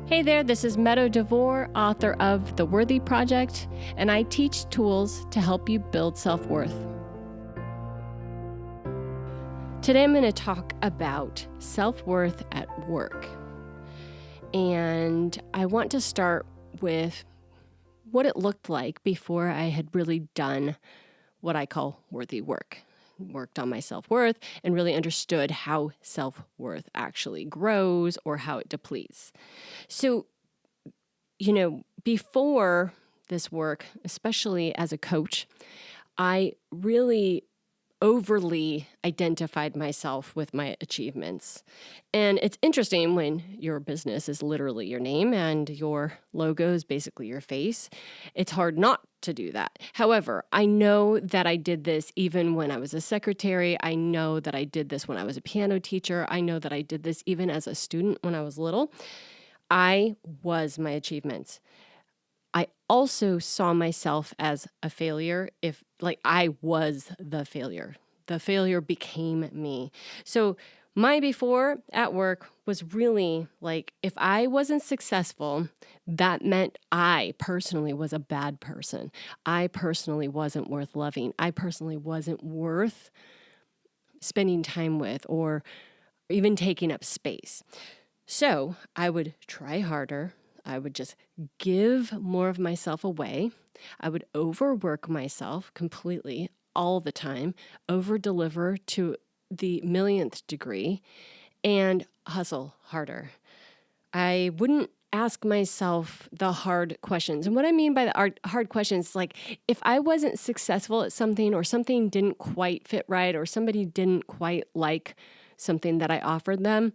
Hey there, this is Meadow DeVore, author of The Worthy Project, and I teach tools to help you build self-worth. Today I'm going to talk about self-worth at work. And I want to start with what it looked like before I had really done what I call worthy work. Worked on my self-worth and really understood how self-worth actually grows or how it depletes. So, before this work, especially as a coach, I really overly identified myself with my achievements. And it's interesting when your business is literally your name and your logo is basically your face. It's hard not to do that. However, I know that I did this even when I was a secretary. I know that I did this when I was a piano teacher. I know that I did this even as a student when I was little. I was my achievements. I also saw myself as a failure I was the failure. The failure became me. So my before at work was really like, if I wasn't successful, that meant I personally was a bad person. I personally wasn't worth loving. I personally wasn't worth spending time with or even taking up space. So I would try harder. I would just give more of myself away. I would overwork myself completely all the time, over-deliver to the millionth degree, and hustle harder. I wouldn't ask myself the hard questions. And what I mean by the hard questions, like if I wasn't successful at something or something didn't quite fit right or somebody didn't quite like something that I offered them,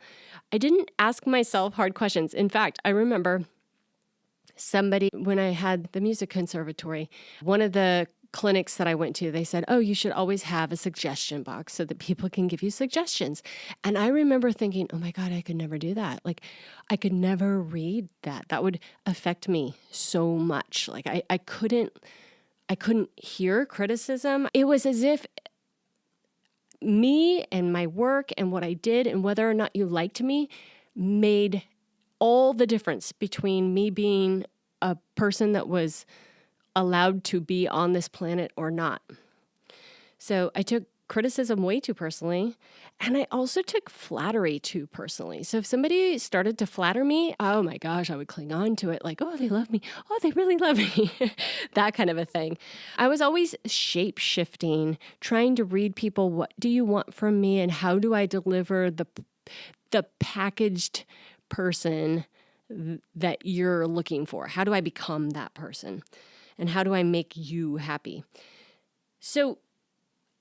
I didn't ask myself hard questions. In fact, I remember somebody, when I had the music conservatory, one of the clinics that I went to, they said, oh, you should always have a suggestion box so that people can give you suggestions. And I remember thinking, oh my God, I could never do that. Like I could never read that. That would affect me so much. Like I couldn't hear criticism. It was as if me and my work and what I did and whether or not you liked me made all the difference between me being a person that was allowed to be on this planet or not. So I took criticism way too personally, and I also took flattery too personally. So if somebody started to flatter me, oh my gosh, I would cling on to it like, oh, they love me. Oh, they really love me. That kind of a thing. I was always shape-shifting, trying to read people, what do you want from me and how do I deliver the packaged person that you're looking for? How do I become that person? And how do I make you happy? So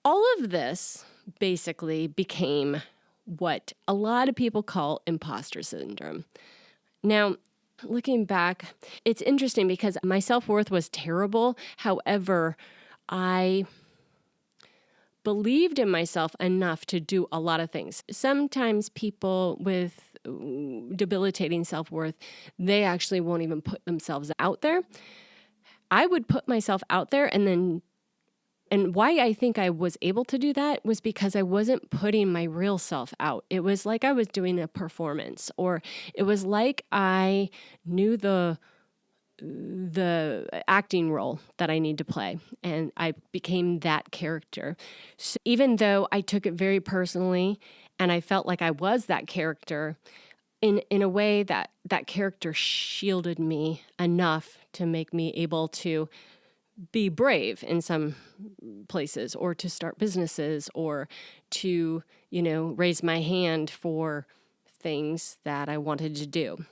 all of this basically became what a lot of people call imposter syndrome. Now, looking back, it's interesting because my self-worth was terrible. However, I believed in myself enough to do a lot of things. Sometimes people with debilitating self-worth, they actually won't even put themselves out there. I would put myself out there and why I think I was able to do that was because I wasn't putting my real self out. It was like I was doing a performance, or it was like I knew the acting role that I need to play, and I became that character. So even though I took it very personally and I felt like I was that character, in a way that character shielded me enough to make me able to be brave in some places, or to start businesses, or to, raise my hand for things that I wanted to do.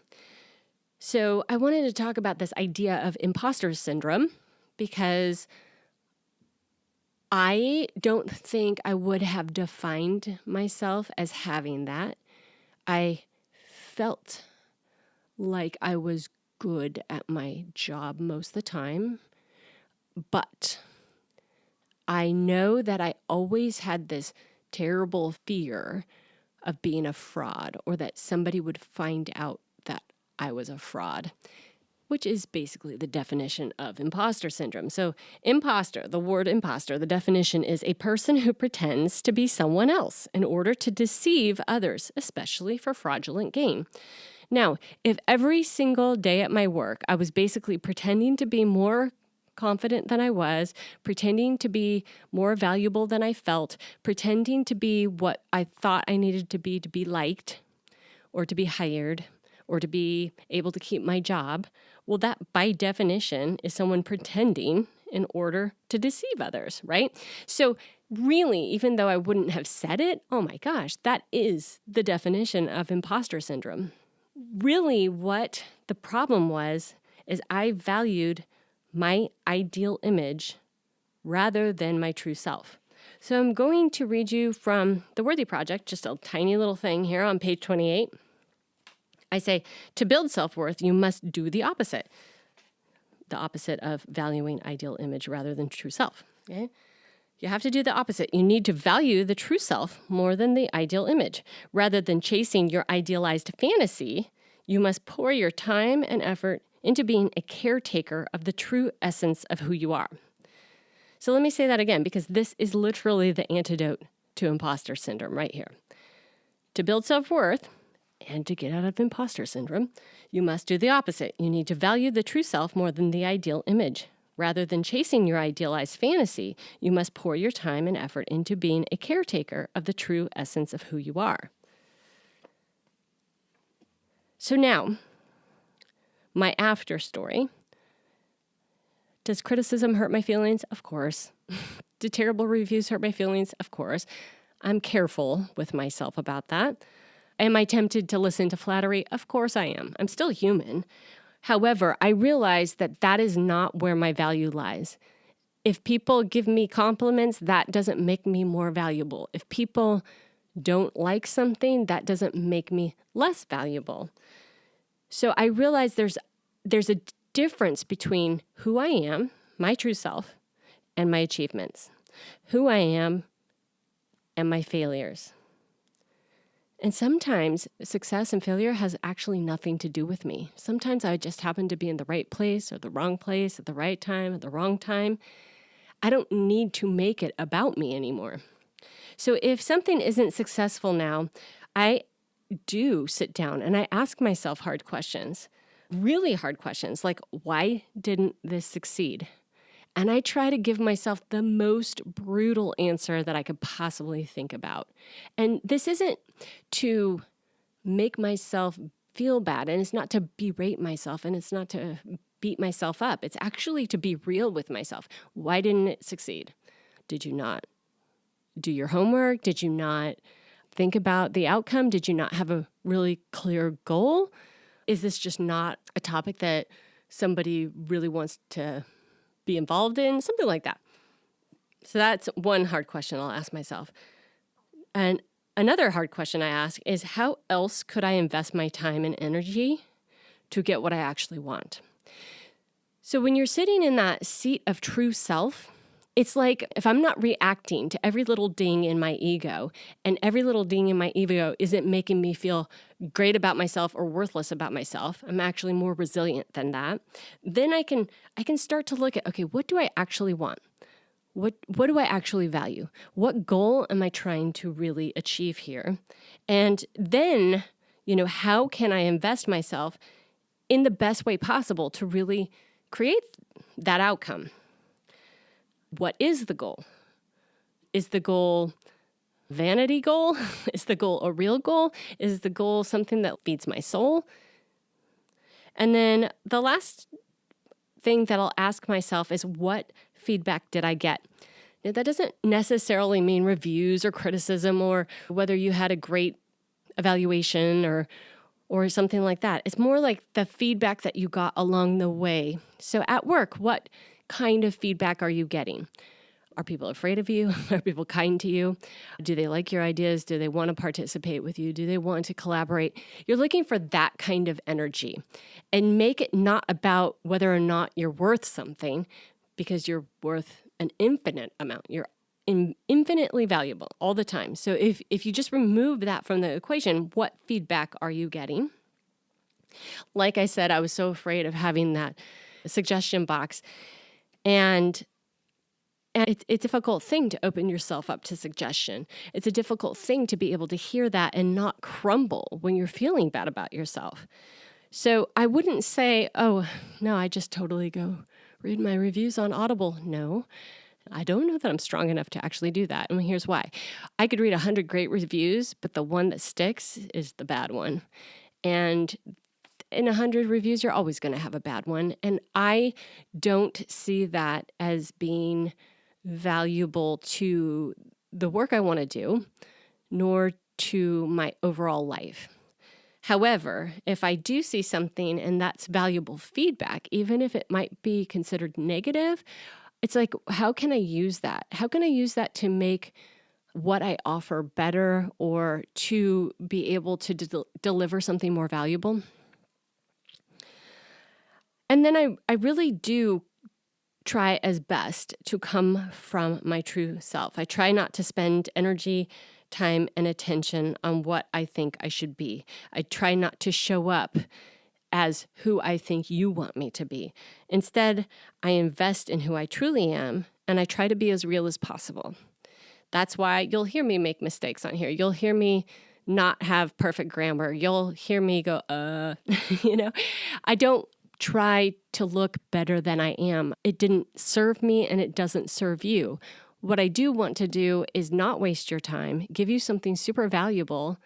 So I wanted to talk about this idea of imposter syndrome because I don't think I would have defined myself as having that. I felt like I was good at my job most of the time, but I know that I always had this terrible fear of being a fraud, or that somebody would find out that I was a fraud, which is basically the definition of imposter syndrome. So imposter, the word imposter, the definition is a person who pretends to be someone else in order to deceive others, especially for fraudulent gain. Now, if every single day at my work, I was basically pretending to be more confident than I was, pretending to be more valuable than I felt, pretending to be what I thought I needed to be liked or to be hired or to be able to keep my job, well, that by definition is someone pretending in order to deceive others, right? So really, even though I wouldn't have said it, oh my gosh, that is the definition of imposter syndrome. Really, what the problem was is I valued my ideal image rather than my true self. So I'm going to read you from The Worthy Project, just a tiny little thing here on page 28. I say, to build self-worth, you must do the opposite of valuing ideal image rather than true self. Okay? You have to do the opposite. You need to value the true self more than the ideal image. Rather than chasing your idealized fantasy, you must pour your time and effort into being a caretaker of the true essence of who you are. So let me say that again, because this is literally the antidote to imposter syndrome right here. To build self-worth and to get out of imposter syndrome, you must do the opposite. You need to value the true self more than the ideal image. Rather than chasing your idealized fantasy, you must pour your time and effort into being a caretaker of the true essence of who you are. So now, my after story. Does criticism hurt my feelings? Of course. Do terrible reviews hurt my feelings? Of course. I'm careful with myself about that. Am I tempted to listen to flattery? Of course I am. I'm still human. However, I realize that that is not where my value lies. If people give me compliments, that doesn't make me more valuable. If people don't like something, that doesn't make me less valuable. So I realize there's a difference between who I am, my true self, and my achievements. Who I am and my failures. And sometimes success and failure has actually nothing to do with me. Sometimes I just happen to be in the right place or the wrong place at the right time at the wrong time. I don't need to make it about me anymore. So if something isn't successful now, I do sit down and I ask myself hard questions, really hard questions, like, why didn't this succeed? And I try to give myself the most brutal answer that I could possibly think about. And this isn't to make myself feel bad, and it's not to berate myself, and it's not to beat myself up. It's actually to be real with myself. Why didn't it succeed? Did you not do your homework? Did you not think about the outcome? Did you not have a really clear goal? Is this just not a topic that somebody really wants to be involved in? Something like that. So that's one hard question I'll ask myself. And another hard question I ask is, how else could I invest my time and energy to get what I actually want? So when you're sitting in that seat of true self, it's like if I'm not reacting to every little ding in my ego, and every little ding in my ego isn't making me feel great about myself or worthless about myself, I'm actually more resilient than that, then I can start to look at, okay, what do I actually want? What do I actually value? What goal am I trying to really achieve here? And then, how can I invest myself in the best way possible to really create that outcome? What is the goal? Is the goal vanity goal? Is the goal a real goal? Is the goal something that feeds my soul? And then the last thing that I'll ask myself is, what feedback did I get? Now, that doesn't necessarily mean reviews or criticism or whether you had a great evaluation or something like that. It's more like the feedback that you got along the way. So at work, what kind of feedback are you getting? Are people afraid of you? Are people kind to you? Do they like your ideas? Do they want to participate with you? Do they want to collaborate? You're looking for that kind of energy, and make it not about whether or not you're worth something, because you're worth an infinite amount. You're infinitely valuable all the time. So if you just remove that from the equation, what feedback are you getting? Like I said, I was so afraid of having that suggestion box. And And it's a difficult thing to open yourself up to suggestion. It's a difficult thing to be able to hear that and not crumble when you're feeling bad about yourself. So I wouldn't say, oh, no, I just totally go read my reviews on Audible. No, I don't know that I'm strong enough to actually do that. And here's why. I could read 100 great reviews, but the one that sticks is the bad one. And in 100 reviews, you're always going to have a bad one. And I don't see that as being valuable to the work I want to do, nor to my overall life. However, if I do see something and that's valuable feedback, even if it might be considered negative, it's like, how can I use that? How can I use that to make what I offer better or to be able to deliver something more valuable? And then I really do try as best to come from my true self. I try not to spend energy, time, and attention on what I think I should be. I try not to show up as who I think you want me to be. Instead, I invest in who I truly am, and I try to be as real as possible. That's why you'll hear me make mistakes on here. You'll hear me not have perfect grammar. You'll hear me go, I don't try to look better than I am. It didn't serve me and it doesn't serve you. What I do want to do is not waste your time, give you something super valuable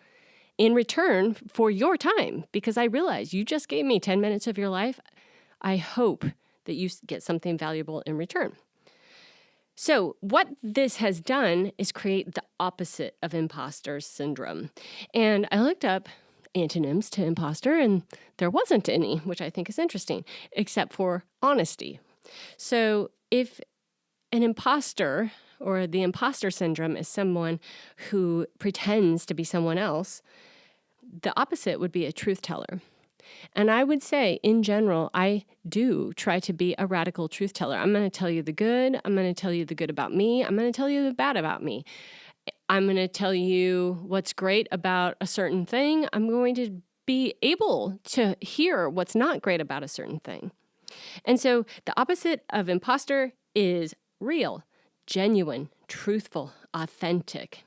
in return for your time, because I realize you just gave me 10 minutes of your life. I hope that you get something valuable in return. So what this has done is create the opposite of imposter syndrome. And I looked up antonyms to imposter, and there wasn't any, which I think is interesting, except for honesty. So if an imposter or the imposter syndrome is someone who pretends to be someone else, the opposite would be a truth teller. And I would say, in general, I do try to be a radical truth teller. I'm going to tell you the good. I'm going to tell you the good about me. I'm going to tell you the bad about me. I'm going to tell you what's great about a certain thing. I'm going to be able to hear what's not great about a certain thing. And so the opposite of imposter is real, genuine, truthful, authentic.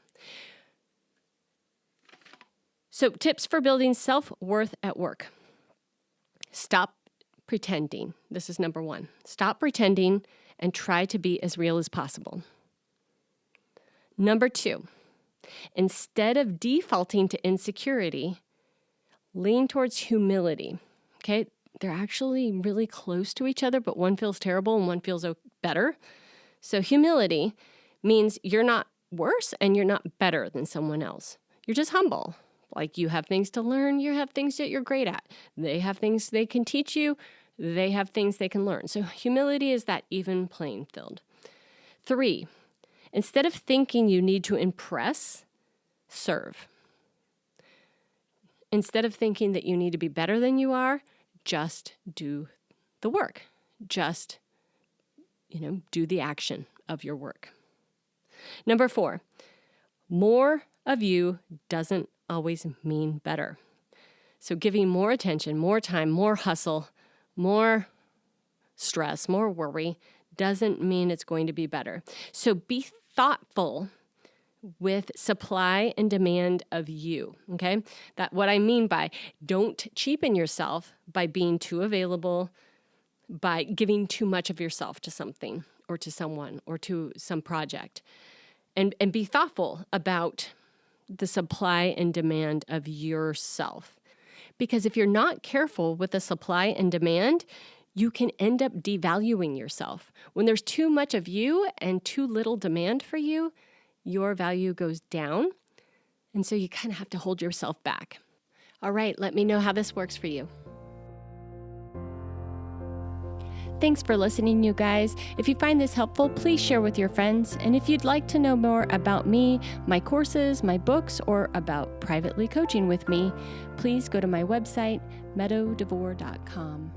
So tips for building self-worth at work. Stop pretending. This is number one. Stop pretending and try to be as real as possible. Number two, instead of defaulting to insecurity, lean towards humility. Okay? They're actually really close to each other, but one feels terrible and one feels better. So humility means you're not worse and you're not better than someone else. You're just humble. Like, you have things to learn, you have things that you're great at. They have things they can teach you, they have things they can learn. So humility is that even playing field. 3, instead of thinking you need to impress, serve. Instead of thinking that you need to be better than you are, just do the work. Just, do the action of your work. Number 4, more of you doesn't always mean better. So giving more attention, more time, more hustle, more stress, more worry doesn't mean it's going to be better. So be thoughtful with supply and demand of you, okay? That what I mean by don't cheapen yourself by being too available, by giving too much of yourself to something or to someone or to some project. And be thoughtful about the supply and demand of yourself. Because if you're not careful with the supply and demand, you can end up devaluing yourself. When there's too much of you and too little demand for you, your value goes down. And so you kind of have to hold yourself back. All right, let me know how this works for you. Thanks for listening, you guys. If you find this helpful, please share with your friends. And if you'd like to know more about me, my courses, my books, or about privately coaching with me, please go to my website, meadowdevore.com.